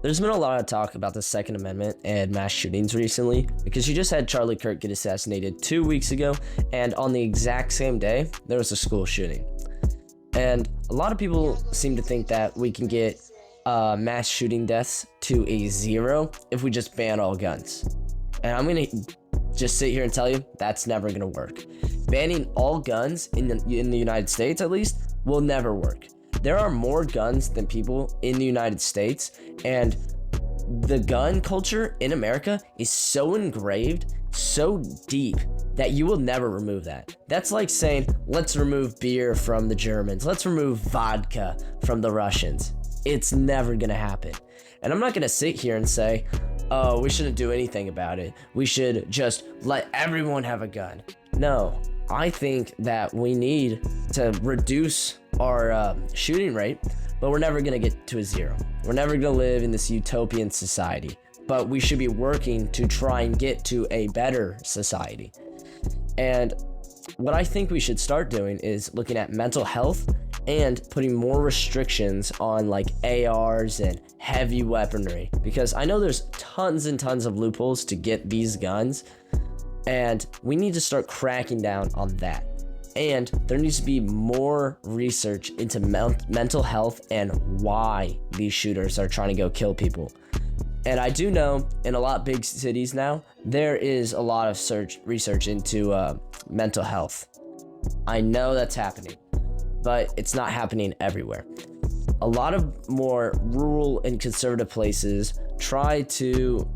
There's been a lot of talk about the Second Amendment and mass shootings recently because you just had Charlie Kirk get assassinated 2 weeks ago, and on the exact same day, there was a school shooting. And a lot of people seem to think that we can get mass shooting deaths to a zero if we just ban all guns. And I'm going to just sit here and tell you that's never going to work. Banning all guns in the United States, at least, will never work. There are more guns than people in the United States, and the gun culture in America is so engraved, so deep, that you will never remove that. That's like saying, let's remove beer from the Germans, let's remove vodka from the Russians. It's never gonna happen. And I'm not gonna sit here and say, oh, we shouldn't do anything about it. We should just let everyone have a gun. No, I think that we need to reduce our shooting rate, but we're never gonna get to a zero. We're never gonna live in this utopian society, but we should be working to try and get to a better society. And what I think we should start doing is looking at mental health and putting more restrictions on like ARs and heavy weaponry, because I know there's tons and tons of loopholes to get these guns, and we need to start cracking down on that. And there needs to be more research into mental health and why these shooters are trying to go kill people. And I do know in a lot of big cities now, there is a lot of research into mental health. I know that's happening, but it's not happening everywhere. A lot of more rural and conservative places try to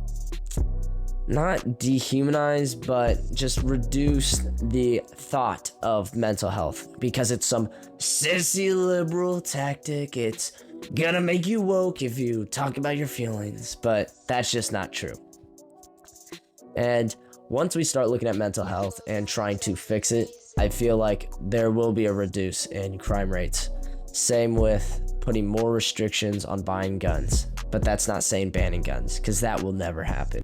not dehumanize, but just reduce the thought of mental health because it's some sissy liberal tactic. It's gonna make you woke if you talk about your feelings, but that's just not true. And once we start looking at mental health and trying to fix it, I feel like there will be a reduce in crime rates. Same with putting more restrictions on buying guns, but that's not saying banning guns, because that will never happen.